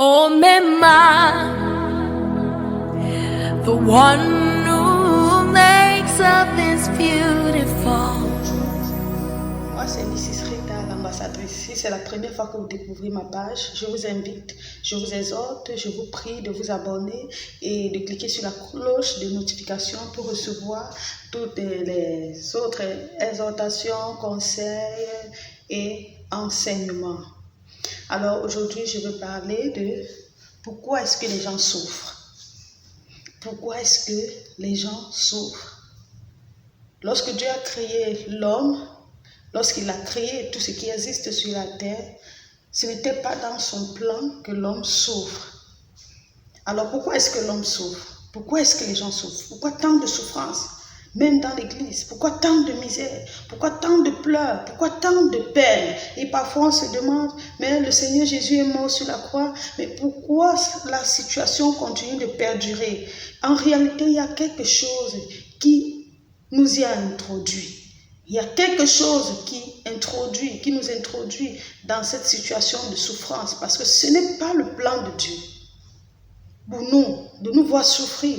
Oh, Mema, the one who makes all things beautiful. Moi, c'est Mrs. Rita, l'ambassadrice. Si c'est la première fois que vous découvrez ma page, je vous invite, je vous exhorte, je vous prie de vous abonner et de cliquer sur la cloche de notification pour recevoir toutes les autres exhortations, conseils et enseignements. Alors aujourd'hui, je veux parler de pourquoi est-ce que les gens souffrent. Pourquoi est-ce que les gens souffrent? Lorsque Dieu a créé l'homme, lorsqu'il a créé tout ce qui existe sur la terre, ce n'était pas dans son plan que l'homme souffre. Alors pourquoi est-ce que l'homme souffre? Pourquoi est-ce que les gens souffrent? Pourquoi tant de souffrance? Même dans l'église, pourquoi tant de misère? Pourquoi tant de pleurs? Pourquoi tant de peine? Et parfois on se demande, mais le Seigneur Jésus est mort sur la croix, mais pourquoi la situation continue de perdurer? En réalité, il y a quelque chose qui nous y a introduit. Il y a quelque chose qui nous introduit dans cette situation de souffrance, parce que ce n'est pas le plan de Dieu pour nous, de nous voir souffrir.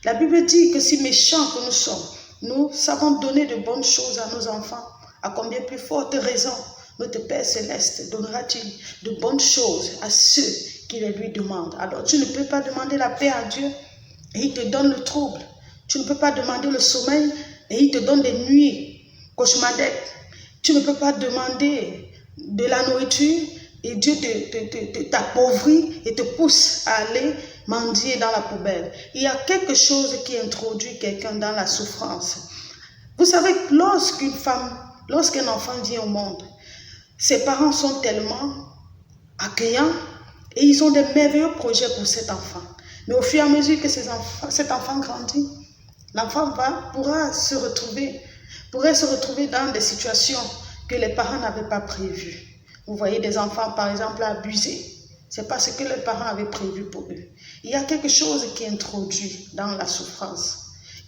La Bible dit que si méchants que nous sommes, nous savons donner de bonnes choses à nos enfants. À combien plus forte raison notre Père Céleste donnera-t-il de bonnes choses à ceux qui les lui demandent? Alors tu ne peux pas demander la paix à Dieu et il te donne le trouble. Tu ne peux pas demander le sommeil et il te donne des nuits cauchemardesques. Tu ne peux pas demander de la nourriture et Dieu t'appauvrit et te pousse à aller mendier dans la poubelle. Il y a quelque chose qui introduit quelqu'un dans la souffrance. Vous savez, lorsqu'un enfant vient au monde, ses parents sont tellement accueillants et ils ont des merveilleux projets pour cet enfant. Mais au fur et à mesure que cet enfant grandit, l'enfant pourrait se retrouver dans des situations que les parents n'avaient pas prévues. Vous voyez des enfants, par exemple, abusés. C'est pas ce que les parents avaient prévu pour eux. Il y a quelque chose qui est introduit dans la souffrance.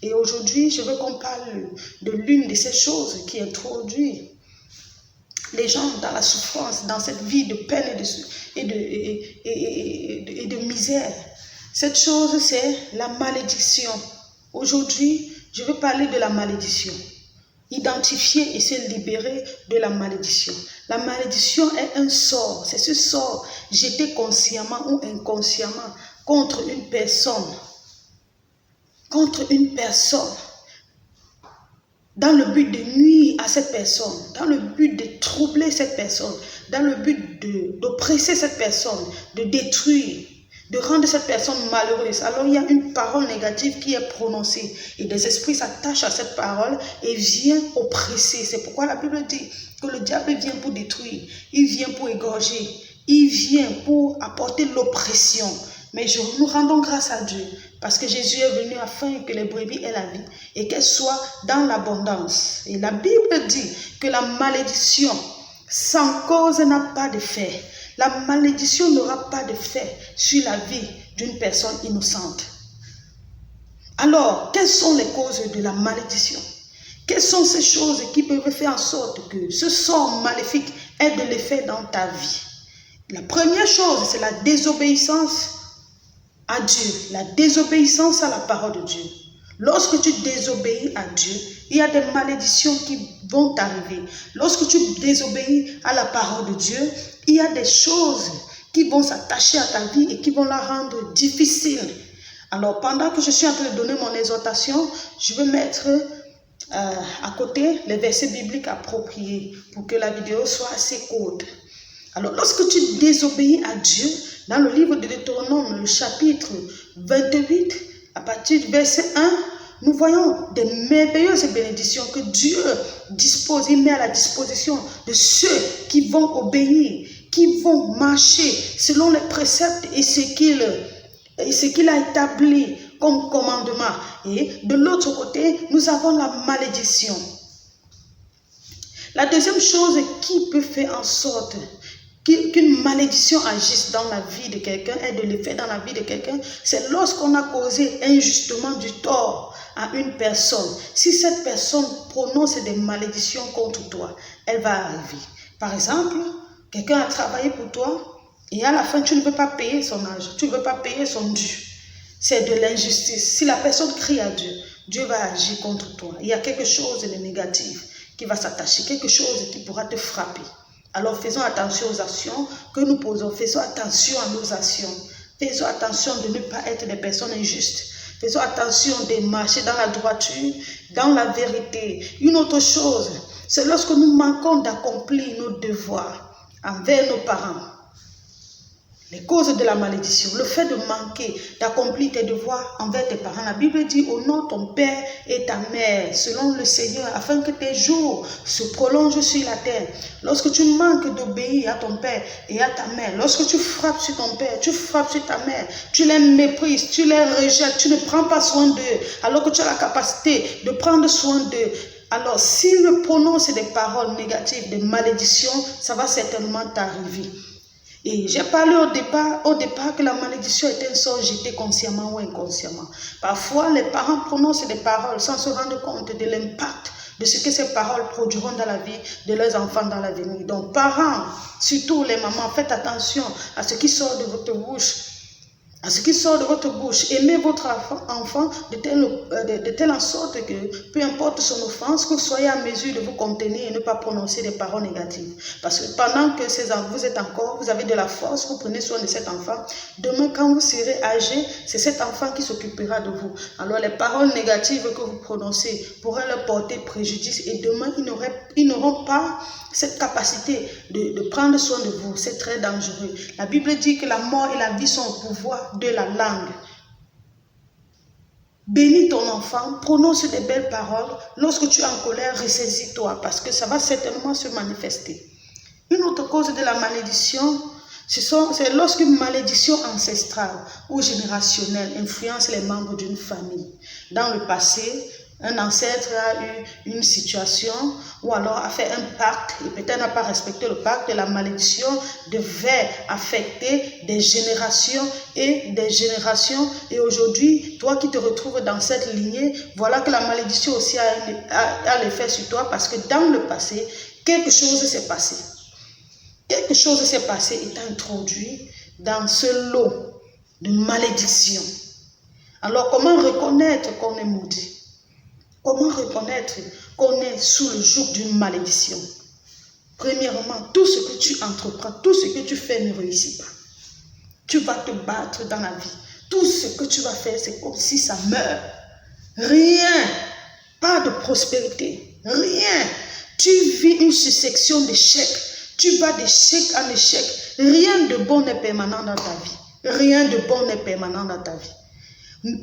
Et aujourd'hui, je veux qu'on parle de l'une de ces choses qui introduit les gens dans la souffrance, dans cette vie de peine et de misère. Cette chose, c'est la malédiction. Aujourd'hui, je veux parler de la malédiction. Identifier et se libérer de la malédiction. La malédiction est un sort. C'est ce sort jeté consciemment ou inconsciemment contre une personne. Contre une personne. Dans le but de nuire à cette personne. Dans le but de troubler cette personne. Dans le but d'oppresser cette personne. De détruire. De rendre cette personne malheureuse. Alors il y a une parole négative qui est prononcée et des esprits s'attachent à cette parole et viennent oppresser. C'est pourquoi la Bible dit que le diable vient pour détruire, il vient pour égorger, il vient pour apporter l'oppression. Mais nous rendons grâce à Dieu parce que Jésus est venu afin que les brebis aient la vie et qu'elles soient dans l'abondance. Et la Bible dit que la malédiction sans cause n'a pas d'effet. La malédiction n'aura pas d'effet sur la vie d'une personne innocente. Alors, quelles sont les causes de la malédiction? Quelles sont ces choses qui peuvent faire en sorte que ce sort maléfique ait de l'effet dans ta vie? La première chose, c'est la désobéissance à Dieu, la désobéissance à la parole de Dieu. Lorsque tu désobéis à Dieu, il y a des malédictions qui vont t'arriver. Lorsque tu désobéis à la parole de Dieu, il y a des choses qui vont s'attacher à ta vie et qui vont la rendre difficile. Alors, pendant que je suis en train de donner mon exhortation, je vais mettre à côté les versets bibliques appropriés pour que la vidéo soit assez courte. Alors, lorsque tu désobéis à Dieu, dans le livre de Deutéronome, le chapitre 28, à partir du verset 1, nous voyons des merveilleuses bénédictions que Dieu dispose, il met à la disposition de ceux qui vont obéir, qui vont marcher selon les préceptes et ce qu'il a établi comme commandement. Et de l'autre côté, nous avons la malédiction. La deuxième chose qui peut faire en sorte qu'une malédiction agisse dans la vie de quelqu'un, ait de l'effet dans la vie de quelqu'un, c'est lorsqu'on a causé injustement du tort à une personne. Si cette personne prononce des malédictions contre toi, elle va arriver. Par exemple, quelqu'un a travaillé pour toi Et à la fin, tu ne veux pas payer son argent, tu ne veux pas payer son dû. C'est de l'injustice. Si la personne crie à Dieu, Dieu va agir contre toi. Il y a quelque chose de négatif qui va s'attacher, quelque chose qui pourra te frapper. Alors faisons attention aux actions que nous posons, faisons attention à nos actions. Faisons attention de ne pas être des personnes injustes. Faisons attention de marcher dans la droiture, dans la vérité. Une autre chose, c'est lorsque nous manquons d'accomplir nos devoirs envers nos parents. Les causes de la malédiction, le fait de manquer d'accomplir tes devoirs envers tes parents. La Bible dit, honore ton père et ta mère, selon le Seigneur, afin que tes jours se prolongent sur la terre. Lorsque tu manques d'obéir à ton père et à ta mère, lorsque tu frappes sur ton père, tu frappes sur ta mère, tu les méprises, tu les rejettes, tu ne prends pas soin d'eux, alors que tu as la capacité de prendre soin d'eux. Alors, s'ils prononcent des paroles négatives, des malédictions, ça va certainement t'arriver. Et j'ai parlé au départ que la malédiction est un sort jeté consciemment ou inconsciemment. Parfois, les parents prononcent des paroles sans se rendre compte de l'impact de ce que ces paroles produiront dans la vie de leurs enfants dans l'avenir. Donc, parents, surtout les mamans, faites attention à ce qui sort de votre bouche. À ce qui sort de votre bouche, aimez votre enfant de telle sorte que, peu importe son offense, que vous soyez à mesure de vous contenir et ne pas prononcer des paroles négatives. Parce que pendant que vous êtes encore, vous avez de la force, vous prenez soin de cet enfant. Demain, quand vous serez âgé, c'est cet enfant qui s'occupera de vous. Alors, les paroles négatives que vous prononcez pourraient leur porter préjudice et demain, ils n'auront pas cette capacité de prendre soin de vous. C'est très dangereux. La Bible dit que la mort et la vie sont au pouvoir de la langue. Bénis ton enfant, prononce des belles paroles. Lorsque tu es en colère, ressaisis-toi parce que ça va certainement se manifester. Une autre cause de la malédiction, c'est lorsqu'une malédiction ancestrale ou générationnelle influence les membres d'une famille. Dans le passé, un ancêtre a eu une situation ou alors a fait un pacte et peut-être n'a pas respecté le pacte. La malédiction devait affecter des générations et des générations. Et aujourd'hui, toi qui te retrouves dans cette lignée, voilà que la malédiction aussi a l'effet sur toi parce que dans le passé, quelque chose s'est passé. Quelque chose s'est passé et t'a introduit dans ce lot de malédiction. Alors, comment reconnaître qu'on est maudit? Comment reconnaître qu'on est sous le joug d'une malédiction? Premièrement, tout ce que tu entreprends, tout ce que tu fais ne réussit pas. Tu vas te battre dans la vie. Tout ce que tu vas faire, c'est comme si ça meurt. Rien, pas de prospérité, rien. Tu vis une succession d'échecs. Tu vas d'échec en échec. Rien de bon n'est permanent dans ta vie. Rien de bon n'est permanent dans ta vie.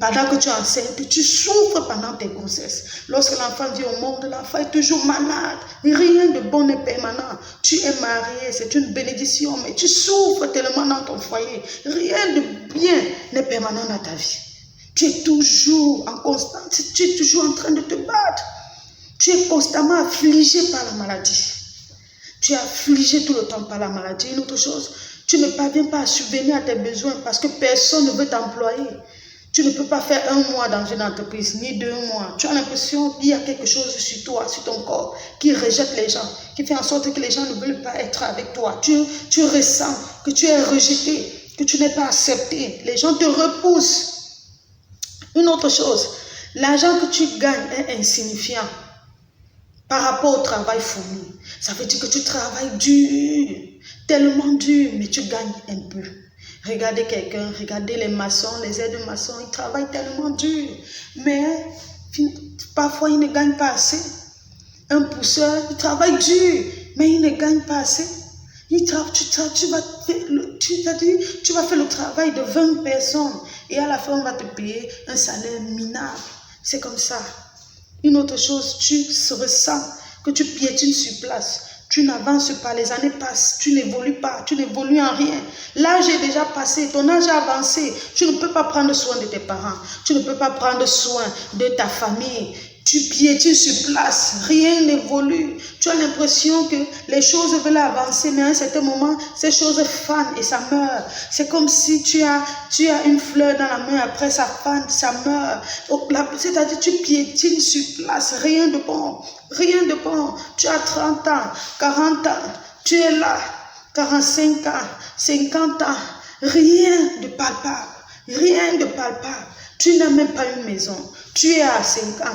Pendant que tu es enceinte, tu souffres pendant tes grossesses. Lorsque l'enfant vient au monde, l'enfant est toujours malade. Rien de bon n'est permanent. Tu es marié, c'est une bénédiction, mais tu souffres tellement dans ton foyer. Rien de bien n'est permanent dans ta vie. Tu es toujours en constante, tu es toujours en train de te battre. Tu es constamment affligé par la maladie. Tu es affligé tout le temps par la maladie. Une autre chose, tu ne parviens pas à subvenir à tes besoins parce que personne ne veut t'employer. Tu ne peux pas faire 1 mois dans une entreprise, ni 2 mois. Tu as l'impression qu'il y a quelque chose sur toi, sur ton corps, qui rejette les gens, qui fait en sorte que les gens ne veulent pas être avec toi. Tu ressens que tu es rejeté, que tu n'es pas accepté. Les gens te repoussent. Une autre chose, l'argent que tu gagnes est insignifiant par rapport au travail fourni. Ça veut dire que tu travailles dur, tellement dur, mais tu gagnes un peu. Regardez quelqu'un, regardez les maçons, les aides-maçons, ils travaillent tellement dur, mais parfois ils ne gagnent pas assez. Un pousseur, il travaille dur, mais il ne gagne pas assez. Tu vas faire le travail de 20 personnes et à la fin on va te payer un salaire minable. C'est comme ça. Une autre chose, tu ressens que tu piétines sur place. Tu n'avances pas, les années passent, tu n'évolues pas, tu n'évolues en rien. L'âge est déjà passé, ton âge a avancé. Tu ne peux pas prendre soin de tes parents, tu ne peux pas prendre soin de ta famille. Tu piétines sur place, rien n'évolue. Tu as l'impression que les choses veulent avancer, mais à un certain moment, ces choses fanent et ça meurt. C'est comme si tu as une fleur dans la main, après ça fane, ça meurt. C'est-à-dire tu piétines sur place, rien de bon. Rien de bon. Tu as 30 ans, 40 ans, tu es là. 45 ans, 50 ans, rien de palpable, rien de palpable. Tu n'as même pas une maison. Tu es à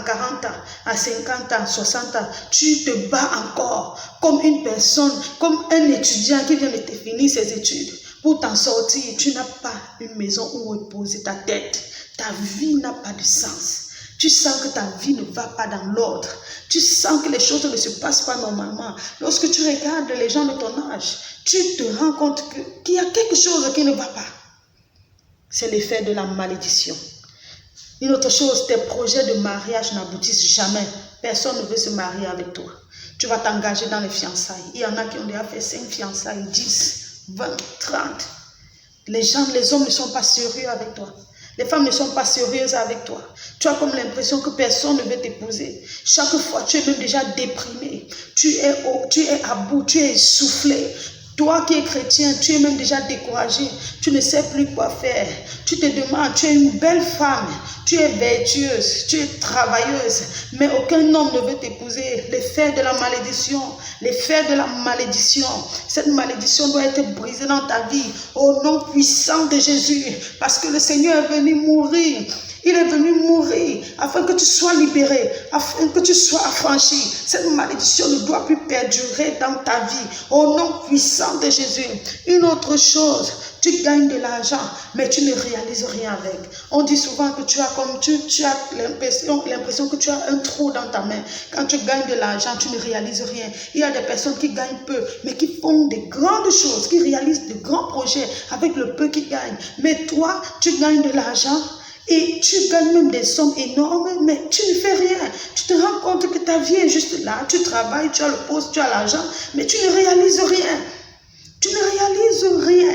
40 ans, à 50 ans, 60 ans. Tu te bats encore comme une personne, comme un étudiant qui vient de te finir ses études. Pour t'en sortir, tu n'as pas une maison où reposer ta tête. Ta vie n'a pas de sens. Tu sens que ta vie ne va pas dans l'ordre. Tu sens que les choses ne se passent pas normalement. Lorsque tu regardes les gens de ton âge, tu te rends compte qu'il y a quelque chose qui ne va pas. C'est l'effet de la malédiction. Une autre chose, tes projets de mariage n'aboutissent jamais. Personne ne veut se marier avec toi. Tu vas t'engager dans les fiançailles. Il y en a qui ont déjà fait 5 fiançailles, 10, 20, 30. Les hommes ne sont pas sérieux avec toi. Les femmes ne sont pas sérieuses avec toi. Tu as comme l'impression que personne ne veut t'épouser. Chaque fois, tu es même déjà déprimé. Tu es à bout, tu es essoufflé. Toi qui es chrétien, tu es même déjà découragé. Tu ne sais plus quoi faire. Tu te demandes, tu es une belle femme. Tu es vertueuse, tu es travailleuse. Mais aucun homme ne veut t'épouser. L'effet de la malédiction. L'effet de la malédiction. Cette malédiction doit être brisée dans ta vie. Au nom puissant de Jésus. Parce que le Seigneur est venu mourir. Il est venu mourir afin que tu sois libéré, afin que tu sois affranchi. Cette malédiction ne doit plus perdurer dans ta vie. Au nom puissant de Jésus. Une autre chose, tu gagnes de l'argent, mais tu ne réalises rien avec. On dit souvent que tu as l'impression que tu as un trou dans ta main. Quand tu gagnes de l'argent, tu ne réalises rien. Il y a des personnes qui gagnent peu, mais qui font des grandes choses, qui réalisent de grands projets avec le peu qu'ils gagnent. Mais toi, tu gagnes de l'argent. Et tu gagnes même des sommes énormes, mais tu ne fais rien. Tu te rends compte que ta vie est juste là. Tu travailles, tu as le poste, tu as l'argent, mais tu ne réalises rien. Tu ne réalises rien.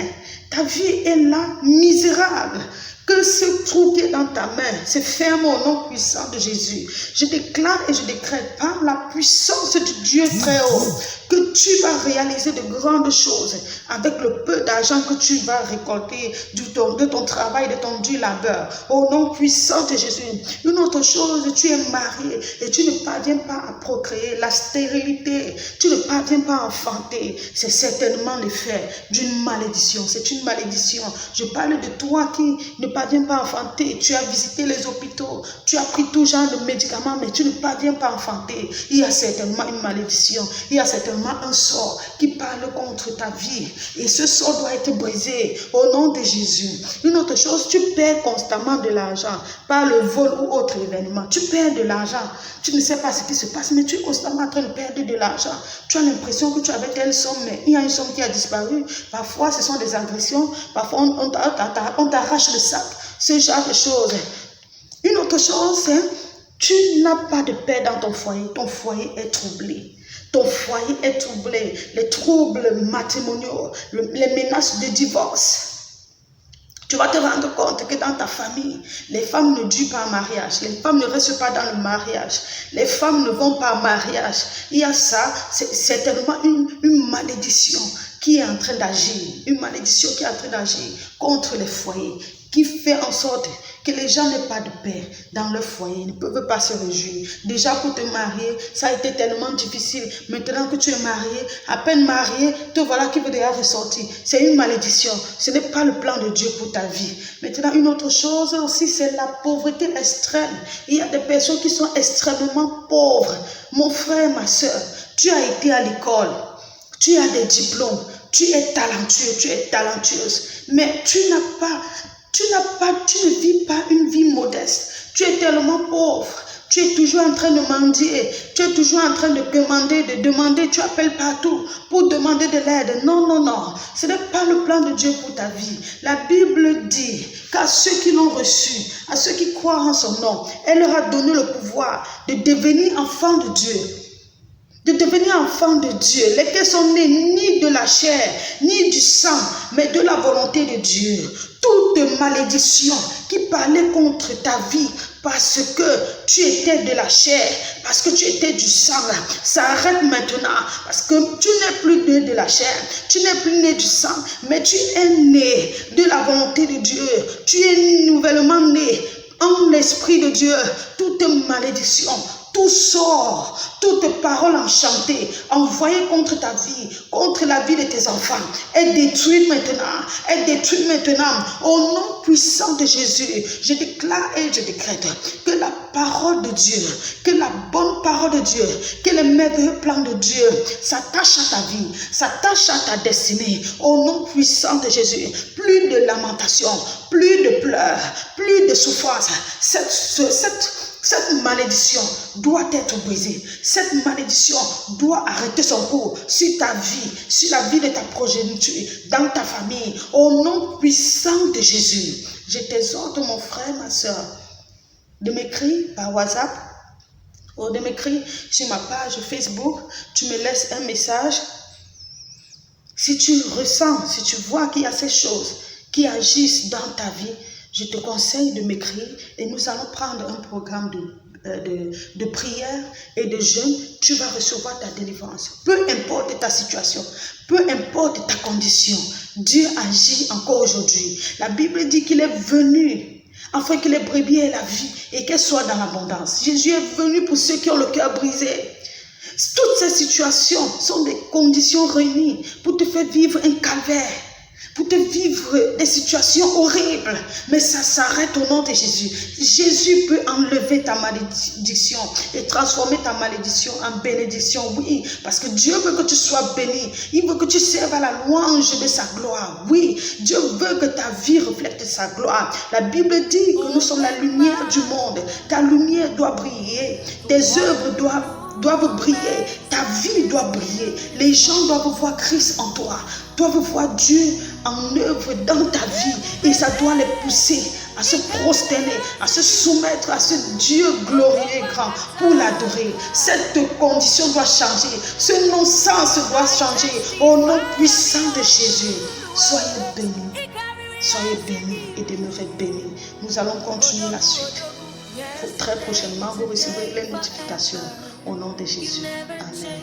Ta vie est là, misérable. Que ce trou qui est dans ta main se ferme au nom puissant de Jésus. Je déclare et je décrète par la puissance du Dieu très haut que tu vas réaliser de grandes choses avec le peu d'argent que tu vas récolter de ton travail, de ton dur labeur. Au nom puissant de Jésus. Une autre chose, tu es marié et tu ne parviens pas à procréer. La stérilité, tu ne parviens pas à enfanter. C'est certainement l'effet d'une malédiction. C'est une malédiction. Je parle de toi qui ne parviens pas à enfanter. Tu as visité les hôpitaux. Tu as pris tout genre de médicaments, mais tu ne parviens pas à enfanter. Il y a certainement une malédiction. Il y a certainement un sort qui parle contre ta vie. Et ce sort doit être brisé au nom de Jésus. Une autre chose, tu perds constamment de l'argent par le vol ou autre événement. Tu perds de l'argent. Tu ne sais pas ce qui se passe, mais tu es constamment en train de perdre de l'argent. Tu as l'impression que tu avais telle somme, mais il y a une somme qui a disparu. Parfois, ce sont des agressions. Parfois, on t'arrache le sac. Ce genre de choses. Une autre chose, tu n'as pas de paix dans ton foyer. Ton foyer est troublé. Ton foyer est troublé. Les troubles matrimoniaux, les menaces de divorce. Tu vas te rendre compte que dans ta famille, les femmes ne durent pas en mariage. Les femmes ne restent pas dans le mariage. Les femmes ne vont pas en mariage. Il y a ça, c'est certainement une malédiction qui est en train d'agir. Une malédiction qui est en train d'agir contre les foyers, qui fait en sorte que les gens n'aient pas de paix dans leur foyer, ne peuvent pas se réjouir. Déjà pour te marier, ça a été tellement difficile. Maintenant que tu es marié, à peine marié, te voilà qui veut déjà ressortir. C'est une malédiction. Ce n'est pas le plan de Dieu pour ta vie. Maintenant, une autre chose aussi, c'est la pauvreté extrême. Il y a des personnes qui sont extrêmement pauvres. Mon frère, ma soeur, tu as été à l'école, tu as des diplômes, tu es talentueux, tu es talentueuse, mais tu ne vis pas une vie modeste. Tu es tellement pauvre. Tu es toujours en train de mendier. Tu es toujours en train de demander. Tu appelles partout pour demander de l'aide. Non, non, non. Ce n'est pas le plan de Dieu pour ta vie. La Bible dit qu'à ceux qui l'ont reçu, à ceux qui croient en son nom, elle leur a donné le pouvoir de devenir enfants de Dieu. De devenir enfants de Dieu, lesquels sont nés ni de la chair, ni du sang, mais de la volonté de Dieu. Toute malédiction qui parlait contre ta vie parce que tu étais de la chair, parce que tu étais du sang, ça arrête maintenant. Parce que tu n'es plus né de la chair, tu n'es plus né du sang, mais tu es né de la volonté de Dieu. Tu es nouvellement né en l'esprit de Dieu. Toute malédiction tout sort, toute parole enchantée, envoyée contre ta vie, contre la vie de tes enfants, est détruite maintenant, au nom puissant de Jésus. Je déclare et je décrète que la parole de Dieu, que la bonne parole de Dieu, que les merveilleux plans de Dieu s'attachent à ta vie, s'attachent à ta destinée, au nom puissant de Jésus. Plus de lamentation, plus de pleurs, plus de souffrance. Cette malédiction doit être brisée. Cette malédiction doit arrêter son cours sur ta vie, sur la vie de ta progéniture, dans ta famille. Au nom puissant de Jésus, je t'exhorte, mon frère, ma soeur, de m'écrire par WhatsApp ou de m'écrire sur ma page Facebook. Tu me laisses un message. Si tu ressens, si tu vois qu'il y a ces choses qui agissent dans ta vie, je te conseille de m'écrire et nous allons prendre un programme de prière et de jeûne. Tu vas recevoir ta délivrance. Peu importe ta situation, peu importe ta condition, Dieu agit encore aujourd'hui. La Bible dit qu'il est venu afin que les brebis aient la vie et qu'elles soient dans l'abondance. Jésus est venu pour ceux qui ont le cœur brisé. Toutes ces situations sont des conditions réunies pour te faire vivre un calvaire, pour te vivre des situations horribles. Mais ça s'arrête au nom de Jésus. Jésus peut enlever ta malédiction et transformer ta malédiction en bénédiction. Oui, parce que Dieu veut que tu sois béni. Il veut que tu serves à la louange de sa gloire. Oui, Dieu veut que ta vie reflète sa gloire. La Bible dit que nous sommes la lumière du monde. Ta lumière doit briller. Tes œuvres doivent briller, ta vie doit briller. Les gens doivent voir Christ en toi, doivent voir Dieu en œuvre dans ta vie, et ça doit les pousser à se prosterner, à se soumettre à ce Dieu glorieux et grand pour l'adorer. Cette condition doit changer, ce non-sens doit changer au nom puissant de Jésus. Soyez bénis et demeurez bénis. Nous allons continuer la suite. Très prochainement, vous recevrez les notifications au nom de Jésus. Amen.